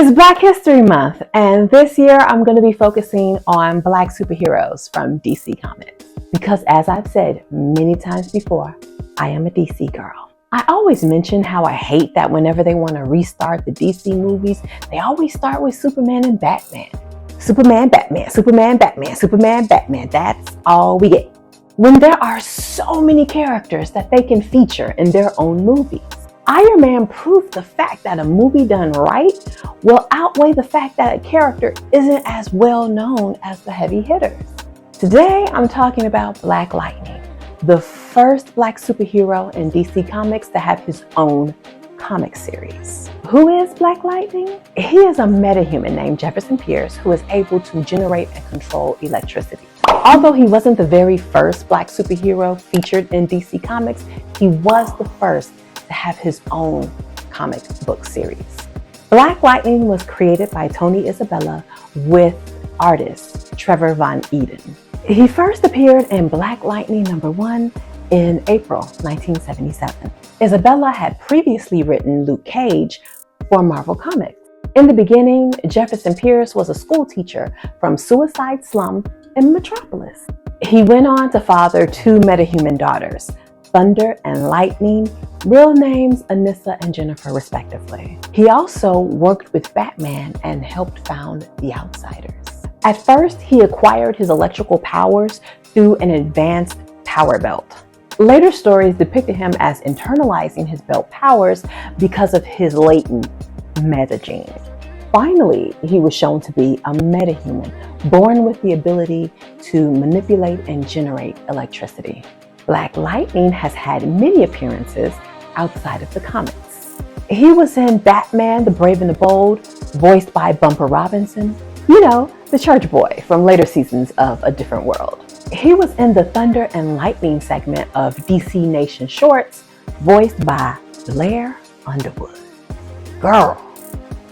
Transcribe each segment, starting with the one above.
It's Black History Month, and this year I'm going to be focusing on Black superheroes from DC Comics. Because as I've said many times before, I am a DC girl. I always mention how I hate that whenever they want to restart the DC movies, they always start with Superman and Batman. Superman, Batman, Superman, Batman, Superman, Batman. That's all we get. When there are so many characters that they can feature in their own movies. Iron Man proved the fact that a movie done right will outweigh the fact that a character isn't as well known as the heavy hitters. Today, I'm talking about Black Lightning, the first Black superhero in DC Comics to have his own comic series. Who is Black Lightning? He is a metahuman named Jefferson Pierce who is able to generate and control electricity. Although he wasn't the very first Black superhero featured in DC Comics, he was the first to have his own comic book series. Black Lightning was created by Tony Isabella with artist Trevor Von Eden. He first appeared in Black Lightning #1 in April 1977. Isabella had previously written Luke Cage for Marvel Comics. In the beginning, Jefferson Pierce was a school teacher from Suicide Slum in Metropolis. He went on to father two metahuman daughters, Thunder and Lightning, real names Anissa and Jennifer respectively. He also worked with Batman and helped found The Outsiders. At first, he acquired his electrical powers through an advanced power belt. Later stories depicted him as internalizing his belt powers because of his latent meta gene. Finally, he was shown to be a metahuman, born with the ability to manipulate and generate electricity. Black Lightning has had many appearances outside of the comics. He was in Batman the Brave and the Bold, voiced by Bumper Robinson, the church boy from later seasons of A Different World. He was in the Thunder and Lightning segment of DC Nation Shorts, voiced by Blair Underwood. Girl.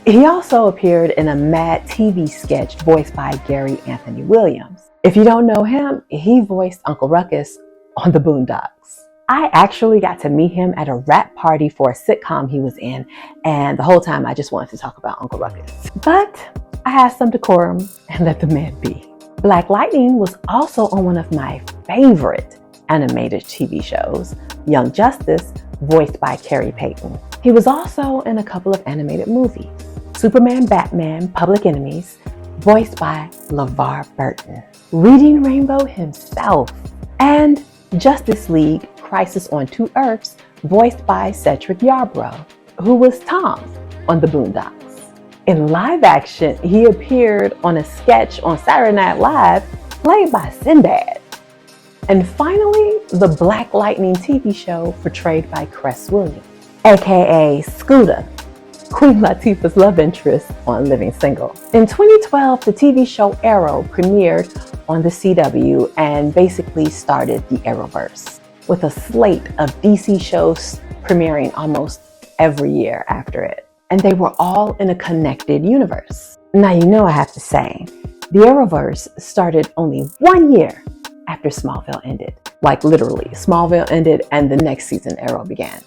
He also appeared in a Mad TV sketch voiced by Gary Anthony Williams. If you don't know him, he voiced Uncle Ruckus on the Boondocks. I actually got to meet him at a rap party for a sitcom he was in, and the whole time I just wanted to talk about Uncle Ruckus. But I had some decorum and let the man be. Black Lightning was also on one of my favorite animated TV shows, Young Justice, voiced by Carrie Payton. He was also in a couple of animated movies, Superman, Batman, Public Enemies, voiced by LeVar Burton, Reading Rainbow himself, and Justice League Crisis on Two Earths, voiced by Cedric Yarbrough, who was Tom on the Boondocks. In live action, he appeared on a sketch on Saturday Night Live, played by Sinbad. And finally, the Black Lightning TV show portrayed by Cress Williams, aka Scooter, Queen Latifah's love interest on Living Single. In 2012, the TV show Arrow premiered on the CW and basically started the Arrowverse, with a slate of DC shows premiering almost every year after it. And they were all in a connected universe. Now, I have to say, the Arrowverse started only 1 year after Smallville ended. Like literally, Smallville ended and the next season Arrow began.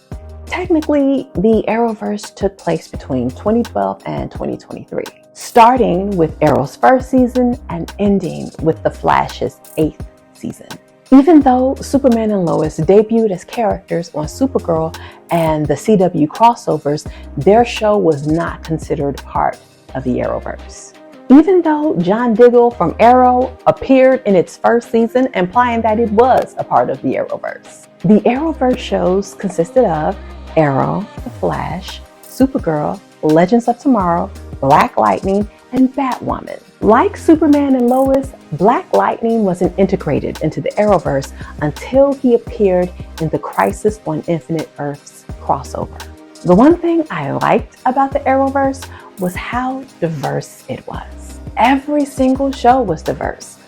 Technically, the Arrowverse took place between 2012 and 2023, starting with Arrow's first season and ending with The Flash's 8th season. Even though Superman and Lois debuted as characters on Supergirl and the CW crossovers, their show was not considered part of the Arrowverse. Even though John Diggle from Arrow appeared in its first season, implying that it was a part of the Arrowverse. The Arrowverse shows consisted of Arrow, The Flash, Supergirl, Legends of Tomorrow, Black Lightning, and Batwoman. Like Superman and Lois, Black Lightning wasn't integrated into the Arrowverse until he appeared in the Crisis on Infinite Earths crossover. The one thing I liked about the Arrowverse was how diverse it was. Every single show was diverse.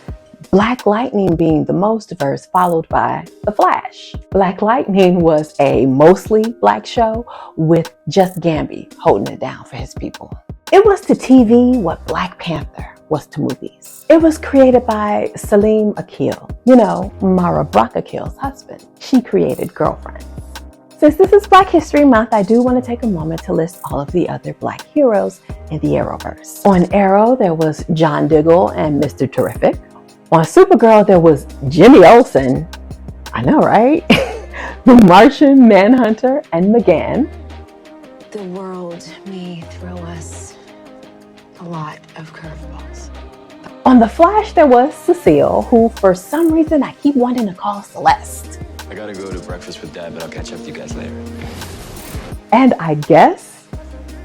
Black Lightning being the most diverse, followed by The Flash. Black Lightning was a mostly Black show with just Gamby holding it down for his people. It was to TV what Black Panther was to movies. It was created by Salim Akil, Mara Brock Akil's husband. She created Girlfriend. Since this is Black History Month, I do want to take a moment to list all of the other Black heroes in the Arrowverse. On Arrow, there was John Diggle and Mr. Terrific. On Supergirl, there was Jimmy Olsen. I know, right? The Martian, Manhunter, and McGann. The world may throw us a lot of curveballs. On The Flash, there was Cecile, who for some reason I keep wanting to call Celeste. I gotta go to breakfast with Dad, but I'll catch up with you guys later. And I guess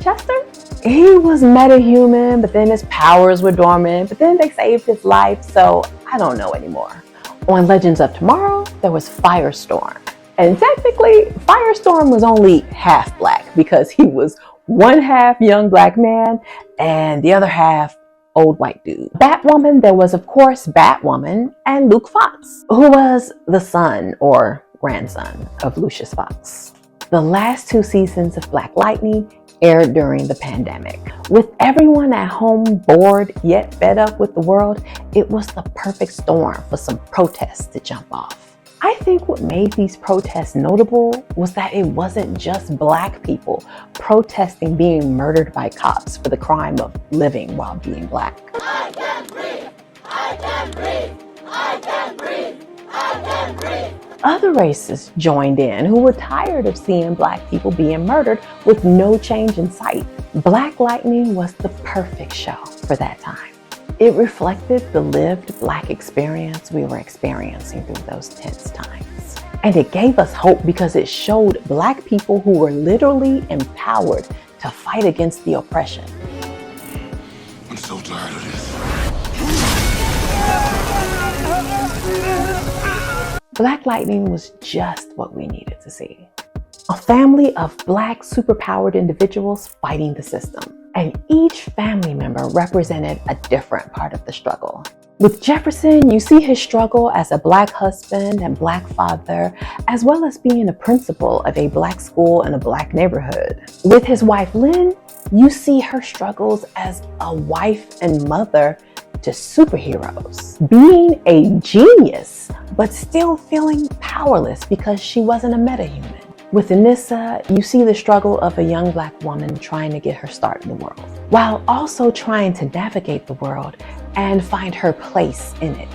Chester? He was metahuman, but then his powers were dormant, but then they saved his life, so I don't know anymore. On Legends of Tomorrow, there was Firestorm. And technically, Firestorm was only half Black because he was one half young Black man and the other half old white dude. Batwoman, there was of course Batwoman and Luke Fox, who was the son or grandson of Lucius Fox. The last 2 seasons of Black Lightning aired during the pandemic. With everyone at home bored yet fed up with the world, it was the perfect storm for some protests to jump off. I think what made these protests notable was that it wasn't just Black people protesting being murdered by cops for the crime of living while being Black. I can breathe! I can breathe! I can breathe! I can breathe! Other races joined in who were tired of seeing Black people being murdered with no change in sight. Black Lightning was the perfect show for that time. It reflected the lived Black experience we were experiencing through those tense times. And it gave us hope because it showed Black people who were literally empowered to fight against the oppression. I'm so tired of this. Black Lightning was just what we needed to see. A family of Black superpowered individuals fighting the system. And each family member represented a different part of the struggle. With Jefferson, you see his struggle as a Black husband and Black father, as well as being a principal of a Black school in a Black neighborhood. With his wife, Lynn, you see her struggles as a wife and mother to superheroes. Being a genius, but still feeling powerless because she wasn't a metahuman. With Anissa, you see the struggle of a young Black woman trying to get her start in the world, while also trying to navigate the world and find her place in it.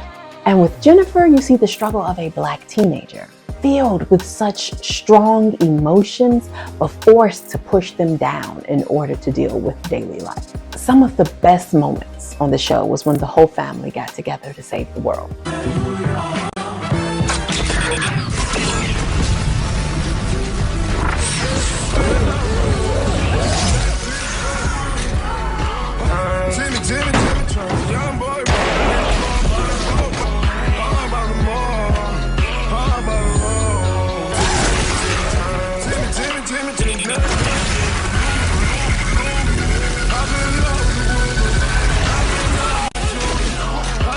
And with Jennifer, you see the struggle of a Black teenager, filled with such strong emotions, but forced to push them down in order to deal with daily life. Some of the best moments on the show was when the whole family got together to save the world.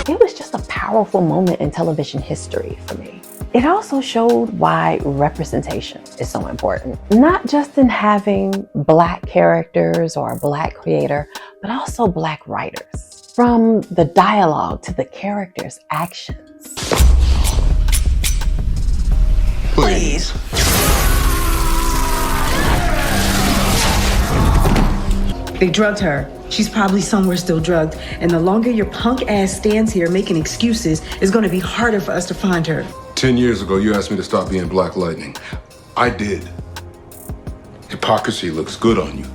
It was just a powerful moment in television history for me. It also showed why representation is so important, not just in having Black characters or a Black creator, but also Black writers. From the dialogue to the characters' actions. Please. They drugged her. She's probably somewhere still drugged. And the longer your punk ass stands here making excuses, it's gonna be harder for us to find her. 10 years ago, you asked me to stop being Black Lightning. I did. Hypocrisy looks good on you.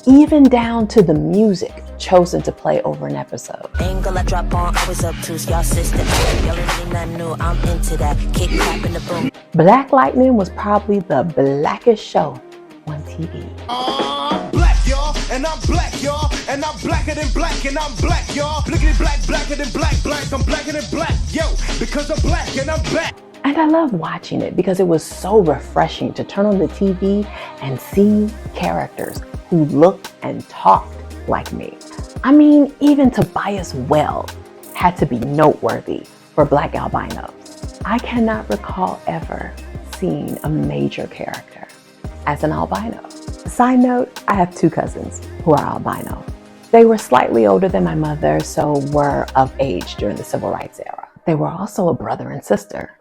Even down to the music chosen to play over an episode. Angle I drop on, always up to y'all system. Y'all ain't really nothing new, I'm into that. Kick clap in the boom. Black Lightning was probably the blackest show on TV. I'm black, y'all, and I'm black, y'all, and I'm blacker than black, and I'm black, y'all. Blickety black, blacker than black, black, I'm blacker than black, yo, because I'm black and I'm back. And I love watching it because it was so refreshing to turn on the TV and see characters who looked and talked like me. I mean, even Tobias Weld had to be noteworthy for Black albinos. I cannot recall ever seeing a major character as an albino. Side note, I have 2 cousins who are albino. They were slightly older than my mother, so were of age during the Civil Rights era. They were also a brother and sister.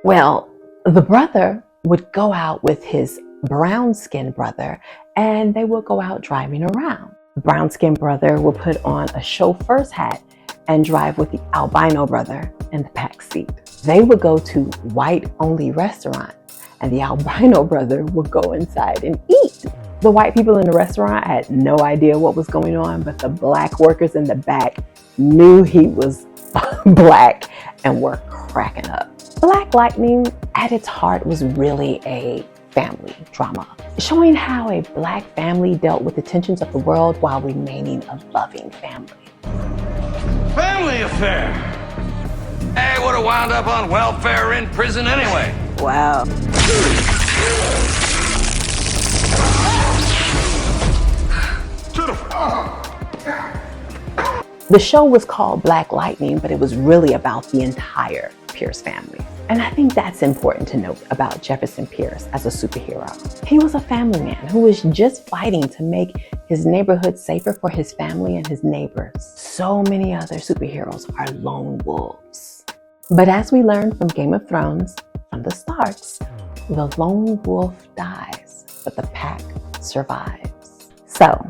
Well, the brother would go out with his brown-skinned brother, and they would go out driving around. The brown-skinned brother would put on a chauffeur's hat and drive with the albino brother in the back seat. They would go to white-only restaurants, and the albino brother would go inside and eat. The white people in the restaurant had no idea what was going on, but the black workers in the back knew he was black and were cracking up. Black Lightning, at its heart, was really a family drama, showing how a black family dealt with the tensions of the world while remaining a loving family. Family affair. Hey, would have wound up on welfare in prison anyway. Wow. The show was called Black Lightning, but it was really about the entire Pierce family. And I think that's important to note about Jefferson Pierce as a superhero. He was a family man who was just fighting to make his neighborhood safer for his family and his neighbors. So many other superheroes are lone wolves. But as we learned from Game of Thrones, from the Starks, the lone wolf dies, but the pack survives. So,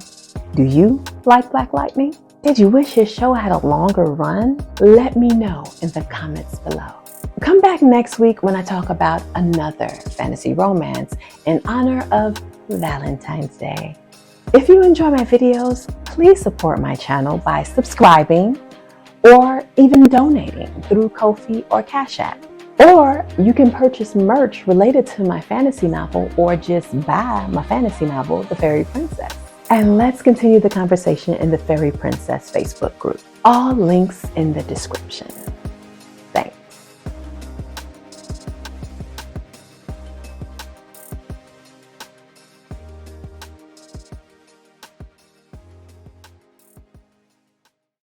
do you like Black Lightning? Did you wish his show had a longer run? Let me know in the comments below. Come back next week when I talk about another fantasy romance in honor of Valentine's Day. If you enjoy my videos, please support my channel by subscribing or even donating through Ko-fi or Cash App. Or you can purchase merch related to my fantasy novel or just buy my fantasy novel, The Fairy Princess. And let's continue the conversation in the Fairy Princess Facebook group. All links in the description.